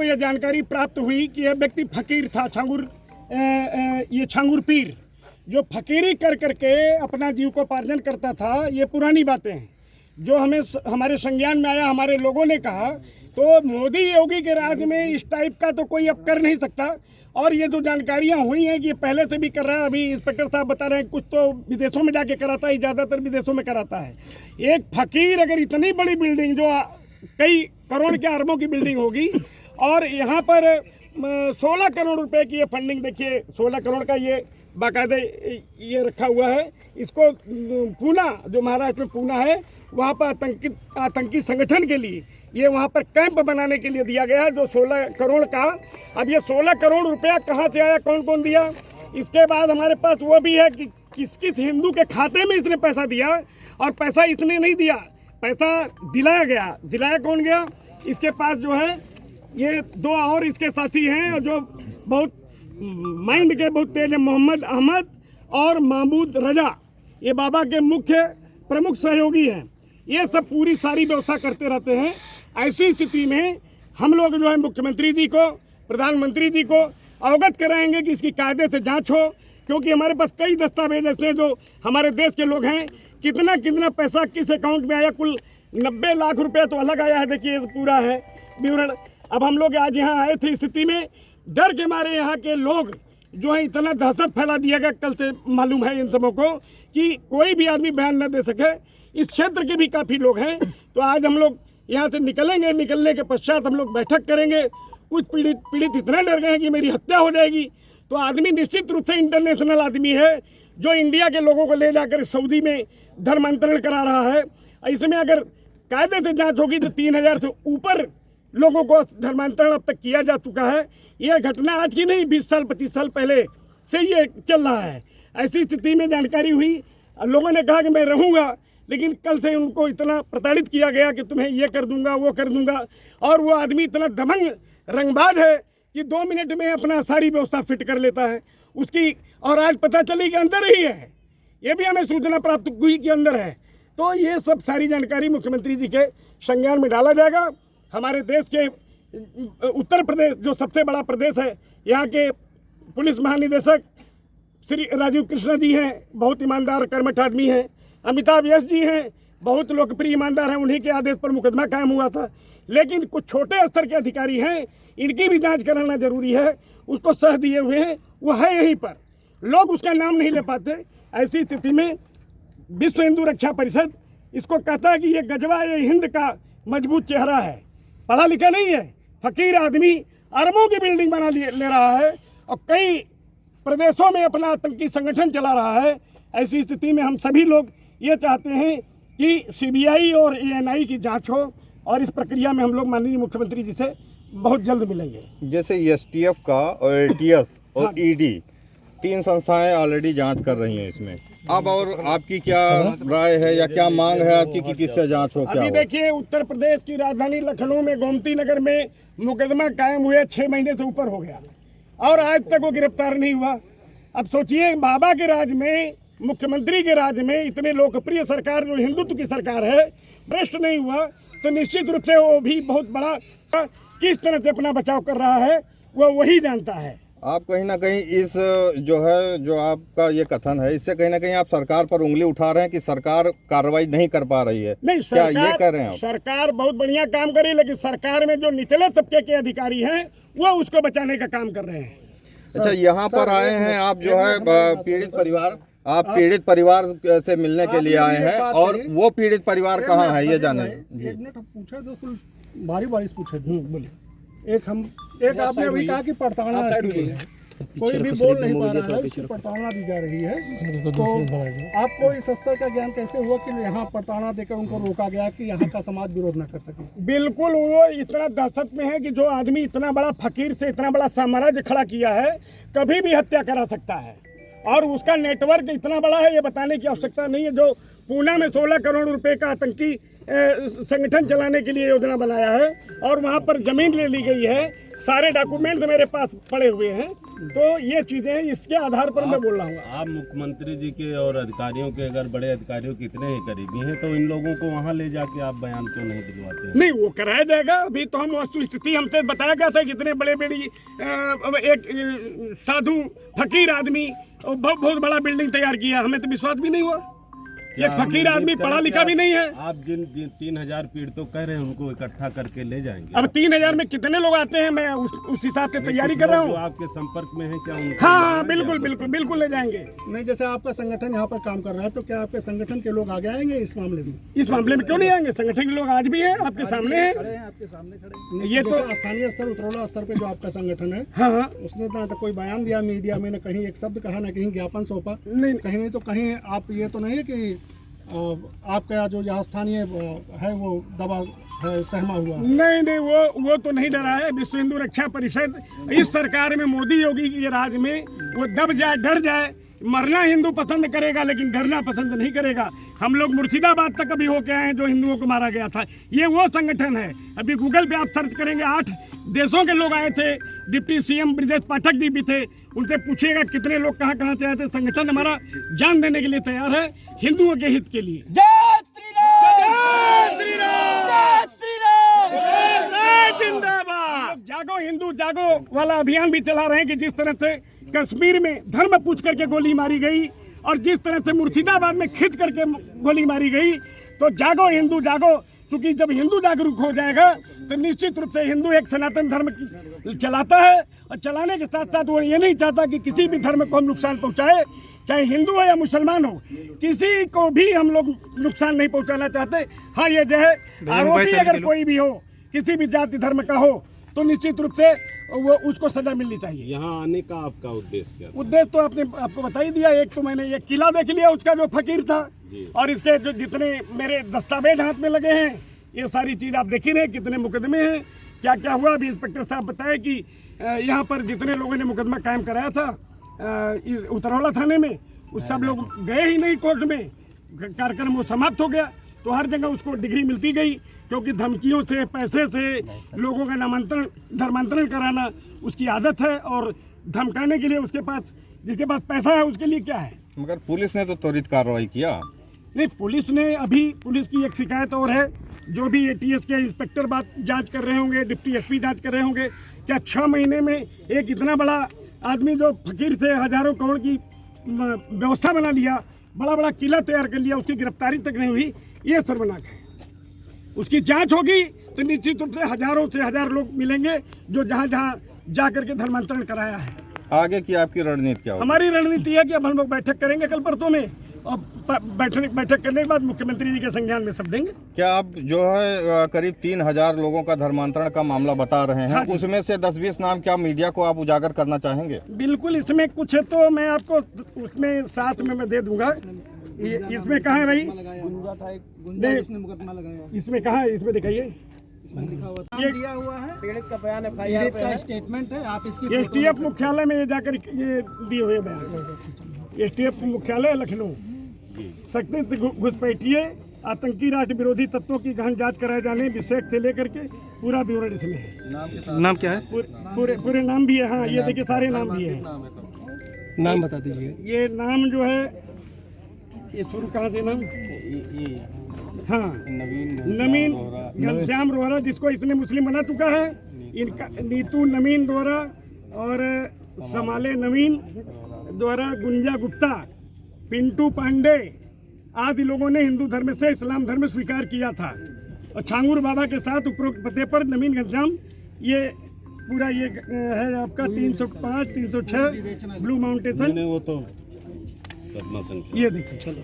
आपको यह जानकारी प्राप्त हुई कि यह व्यक्ति फकीर था, ये छांगुर पीर, जो फकीरी कर करके अपना जीविकोपार्जन करता था। ये पुरानी बातें हैं जो हमारे संज्ञान में आया। हमारे लोगों ने कहा तो मोदी योगी के राज में इस टाइप का तो कोई अब कर नहीं सकता। और ये जो जानकारियां हुई हैं कि ये पहले से भी कर रहा है, अभी इंस्पेक्टर साहब बता रहे हैं कुछ तो विदेशों में जाके कराता है, ज़्यादातर विदेशों में कराता है। एक फकीर अगर इतनी बड़ी बिल्डिंग जो कई करोड़ के अरबों की बिल्डिंग होगी, और यहाँ पर 16 करोड़ रुपए की ये फंडिंग, देखिए 16 करोड़ का ये बाकायदे ये रखा हुआ है। इसको पूना, जो महाराष्ट्र में पूना है, वहाँ पर आतंकी संगठन के लिए ये वहाँ पर कैंप बनाने के लिए दिया गया है, जो 16 करोड़ का। अब ये 16 करोड़ रुपया कहाँ से आया, कौन कौन दिया? इसके बाद हमारे पास वो भी है कि किस किस हिंदू के खाते में इसने पैसा दिया, और पैसा इसने नहीं दिया, पैसा दिलाया गया। दिलाया कौन गया? इसके पास जो है ये 2 और इसके साथी हैं जो बहुत माइंड के बहुत तेज है, मोहम्मद अहमद और महमूद रजा, ये बाबा के मुख्य प्रमुख सहयोगी हैं। ये सब पूरी सारी व्यवस्था करते रहते हैं। ऐसी स्थिति में हम लोग जो है मुख्यमंत्री जी को, प्रधानमंत्री जी को अवगत कराएंगे कि इसकी कायदे से जांच हो, क्योंकि हमारे पास कई दस्तावेज ऐसे जो हमारे देश के लोग हैं, कितना कितना पैसा किस अकाउंट में आया, कुल 90 लाख रुपया तो अलग आया है। देखिए पूरा है विवरण। अब हम लोग आज यहाँ आए थे स्थिति में, डर के मारे यहाँ के लोग जो है इतना दहशत फैला दिया गया, कल से मालूम है इन सबों को, कि कोई भी आदमी बयान न दे सके। इस क्षेत्र के भी काफ़ी लोग हैं। तो आज हम लोग यहाँ से निकलेंगे, निकलने के पश्चात हम लोग बैठक करेंगे। कुछ पीड़ित इतना डर गए हैं कि मेरी हत्या हो जाएगी। तो आदमी निश्चित रूप से इंटरनेशनल आदमी है, जो इंडिया के लोगों को ले जाकर सऊदी में धर्मांतरण करा रहा है। इसमें अगर कायदे से जांच होगी तो 3000 से ऊपर लोगों को धर्मांतरण अब तक किया जा चुका है। यह घटना आज की नहीं, 20 साल 25 साल पहले से ये चल रहा है। ऐसी स्थिति में जानकारी हुई, लोगों ने कहा कि मैं रहूँगा, लेकिन कल से उनको इतना प्रताड़ित किया गया कि तुम्हें ये कर दूंगा, वो कर दूंगा। और वो आदमी इतना दबंग रंगबाज है कि 2 मिनट में अपना सारी व्यवस्था फिट कर लेता है उसकी। और आज पता चली कि अंदर ही है, ये भी हमें सूचना प्राप्त हुई कि अंदर है। तो ये सब सारी जानकारी मुख्यमंत्री जी के संज्ञान में डाला जाएगा। हमारे देश के उत्तर प्रदेश जो सबसे बड़ा प्रदेश है, यहाँ के पुलिस महानिदेशक श्री राजीव कृष्णा जी हैं, बहुत ईमानदार कर्मठ आदमी हैं। अमिताभ यश जी हैं, बहुत लोकप्रिय ईमानदार हैं, उन्हीं के आदेश पर मुकदमा कायम हुआ था। लेकिन कुछ छोटे स्तर के अधिकारी हैं, इनकी भी जांच कराना जरूरी है। उसको सह दिए हुए हैं, वो है यहीं पर, लोग उसका नाम नहीं ले पाते। ऐसी स्थिति में विश्व हिंदू रक्षा परिषद इसको कहता है कि ये गजवा ये हिंद का मजबूत चेहरा है, पढ़ा लिखा नहीं है, फकीर आदमी अरबों की बिल्डिंग बना ले रहा है और कई प्रदेशों में अपना आतंकी संगठन चला रहा है। ऐसी स्थिति में हम सभी लोग ये चाहते हैं कि सीबीआई और एएनआई की जांच हो, और इस प्रक्रिया में हम लोग माननीय मुख्यमंत्री जी से बहुत जल्द मिलेंगे। जैसे एसटीएफ का और एटीएस और ईडी 3 संस्थाएं ऑलरेडी जांच कर रही हैं इसमें, अब और आपकी क्या राय है या क्या मांग है आपकी कि किससे जांच हो? क्या अभी देखिए, उत्तर प्रदेश की राजधानी लखनऊ में गोमती नगर में मुकदमा कायम हुए 6 महीने से ऊपर हो गया और आज तक वो गिरफ्तार नहीं हुआ। अब सोचिए, बाबा के राज में, मुख्यमंत्री के राज में इतने लोकप्रिय सरकार जो हिंदुत्व की सरकार है, भ्रष्ट नहीं हुआ, तो निश्चित रूप से वो भी बहुत बड़ा किस तरह से अपना बचाव कर रहा है वो वही जानता है। आप कहीं ना कहीं इस जो आपका ये कथन है, इससे कहीं ना कहीं आप सरकार पर उंगली उठा रहे हैं कि सरकार कार्रवाई नहीं कर पा रही है। नहीं, क्या ये कह रहे हैं आप? सरकार बहुत बढ़िया काम कर रही है, लेकिन सरकार में जो निचले तबके के अधिकारी हैं वो उसको बचाने का काम कर रहे हैं। अच्छा, यहाँ पर आए हैं आप जो है पीड़ित परिवार, आप पीड़ित परिवार से मिलने के लिए आए हैं, और वो पीड़ित परिवार कहाँ है ये जाने। एक मिनट हम पूछे तो कुल बारी पूछे। बोलिए। एक आपने अभी कहा कि पड़तालना कोई भी बोल नहीं पा रहा है, उसकी पड़तालना दी जा रही है। तो आपको इस स्तर का ज्ञान कैसे हुआ कि यहाँ पड़तालना देकर उनको रोका गया कि यहाँ का समाज विरोध न कर सके? बिल्कुल, वो इतना दहशत में है कि जो आदमी इतना बड़ा फकीर से इतना बड़ा साम्राज्य खड़ा किया है, कभी भी हत्या करा सकता है, और उसका नेटवर्क इतना बड़ा है ये बताने की आवश्यकता नहीं है। जो पूना में 16 करोड़ रुपए का आतंकी संगठन चलाने के लिए योजना बनाया है, और वहाँ पर जमीन ले ली गई है, सारे डॉक्यूमेंट्स मेरे पास पड़े हुए हैं। तो ये चीजें इसके आधार पर मैं बोल रहा हूँ। आप मुख्यमंत्री जी के और अधिकारियों के, अगर बड़े अधिकारियों के इतने ही करीबी हैं, तो इन लोगों को वहाँ ले जाके आप बयान क्यों नहीं दिलवाते हैं? नहीं, वो कराया जाएगा। अभी तो हम वस्तु स्थिति, हमसे बताया गया था कितने बड़े बड़ी एक साधु फकीर आदमी बहुत बहुत बड़ा बिल्डिंग तैयार किया, हमें तो विश्वास भी नहीं हुआ। एक फकीर आदमी पढ़ा लिखा भी नहीं है। आप जिन 3,000 पीड़ितों कह रहे हैं उनको इकट्ठा करके ले जाएंगे। अब 3,000 में कितने लोग आते हैं, मैं उस हिसाब से तैयारी कर रहा जो हूँ। आपके संपर्क में है क्या उनको? हाँ, बिल्कुल बिल्कुल बिल्कुल ले जाएंगे। नहीं, जैसे आपका संगठन यहाँ पर काम कर रहा है, तो क्या आपके संगठन के लोग आगे आएंगे इस मामले में? इस मामले में क्यों नहीं आएंगे? संगठन के लोग आज भी हैं, आपके सामने हैं। आपके सामने खड़े। ये तो स्थानीय स्तर, उतरौला स्तर पे जो आपका संगठन है, हाँ हाँ, उसने ना तो कोई बयान दिया मीडिया में, न कहीं एक शब्द कहा, न कहीं ज्ञापन सौंपा, नहीं कहीं नहीं तो कहीं आप ये तो नहीं है कि आपका जो यहाँ स्थानीय है वो दबा है, सहमा हुआ है? नहीं नहीं, वो तो नहीं डरा है। विश्व हिंदू रक्षा परिषद इस सरकार में, मोदी योगी के राज में वो दब जाए, डर जाए। मरना हिंदू पसंद करेगा लेकिन डरना पसंद नहीं करेगा। हम लोग मुर्शिदाबाद तक अभी होके आए हैं जो हिंदुओं को मारा गया था। ये वो संगठन है। अभी गूगल पे आप सर्च करेंगे, 8 देशों के लोग आए थे। डिप्टी सीएम ब्रजेश पाठक जी भी थे। उनसे पूछिएगा कितने लोग कहाँ कहाँ से आए थे। संगठन हमारा जान देने के लिए तैयार है, हिंदुओं के हित के लिए। जय श्री राम, जय श्री राम, जय श्री राम, जिंदाबाद। जागो हिंदू जागो वाला अभियान भी चला रहे हैं कि जिस तरह से कश्मीर में धर्म पूछ करके गोली मारी गई और जिस तरह से मुर्शिदाबाद में खिंच करके गोली मारी गई, तो जागो हिंदू जागो। क्योंकि जब हिंदू जागरूक हो जाएगा तो निश्चित रूप से हिंदू एक सनातन धर्म चलाता है, और चलाने के साथ साथ वो ये नहीं चाहता कि किसी भी धर्म को हम नुकसान पहुंचाए, चाहे हिंदू हो या मुसलमान हो, किसी को भी हम लोग नुकसान नहीं पहुंचाना चाहते। हाँ, ये जो है आरोपी अगर कोई भी हो, किसी भी जाति धर्म का हो, तो निश्चित रूप से वो उसको सजा मिलनी चाहिए। यहाँ आने का आपका उद्देश्य क्या था? उद्देश्य तो आपको बता ही दिया। एक तो मैंने ये किला देख लिया, उसका जो फकीर था, और इसके जो जितने मेरे दस्तावेज हाथ में लगे हैं, ये सारी चीज़ आप देख ही रहे, कितने मुकदमे हैं, क्या क्या हुआ। अभी इंस्पेक्टर साहब बताए कि यहाँ पर जितने लोगों ने मुकदमा कायम कराया था उतरौला थाने में, उस सब लोग गए ही नहीं कोर्ट में, कार्यक्रम वो समाप्त हो गया। तो हर जगह उसको डिग्री मिलती गई, क्योंकि धमकियों से, पैसे से लोगों का धर्मांतरण कराना उसकी आदत है, और धमकाने के लिए उसके पास, जिसके पास पैसा है उसके लिए क्या है। मगर पुलिस ने तो त्वरित कार्रवाई किया। नहीं, पुलिस ने अभी, पुलिस की एक शिकायत और है, जो भी एटीएस के इंस्पेक्टर जांच कर रहे होंगे, डिप्टी एसपी जांच कर रहे होंगे, क्या 6 महीने में एक इतना बड़ा आदमी जो फकीर से हजारों करोड़ की व्यवस्था बना लिया, बड़ा बड़ा किला तैयार कर लिया, उसकी गिरफ्तारी तक नहीं हुई, ये शर्मनाक है। उसकी जांच होगी तो निश्चित रूप से हजारों से हजार लोग मिलेंगे जो जहां जहां जा करके धर्मांतरण कराया है। आगे की आपकी रणनीति क्या होगी? हमारी रणनीति है कि अब हम लोग बैठक करेंगे कल परसों में, और बैठक करने के बाद मुख्यमंत्री जी के संज्ञान में सब देंगे। क्या आप जो है करीब 3,000 लोगों का धर्मांतरण का मामला बता रहे हैं, उसमें से 10-20 नाम क्या मीडिया को आप उजागर करना चाहेंगे? बिल्कुल, इसमें कुछ है तो मैं आपको उसमें साथ में मैं दे दूंगा। इसमें कहाँ है भाई? गुंजा था एक, गुंजा जिसने मुकदमा लगाया, इसमें कहाँ है? इसमें दिखाइए, लिखा हुआ था, दिया हुआ है, पीड़ित का बयान है, पीड़ित का स्टेटमेंट है। आप इसकी एसटीएफ मुख्यालय में ये जाकर ये दिए हुए बयान, एसटीएफ मुख्यालय लखनऊ। सख्ती से घुसपैठिए, आतंकी राष्ट्र विरोधी तत्वों की गहन जांच कराए जाने विषय से लेकर के पूरा विवरण इसमें है। नाम क्या है? पूरे नाम भी है। हाँ, ये देखिए सारे नाम भी है। नाम बता दीजिए। ये नाम जो है, ये शुरू कहाँ से नाम? हाँ, नवीन घनश्याम रोहरा, जिसको इसने मुस्लिम बना चुका है। इनका नीतू नवीन रोहरा और समाले नवीन द्वारा, गुंजा गुप्ता, पिंटू पांडे आदि लोगों ने हिंदू धर्म से इस्लाम धर्म स्वीकार किया था। और छांगुर बाबा के साथ उपरोक्त पते पर नवीन घनश्याम, ये पूरा ये है आपका 305, 306 ब्लू माउंटेन। वो तो करना संख्या, ये देखिए।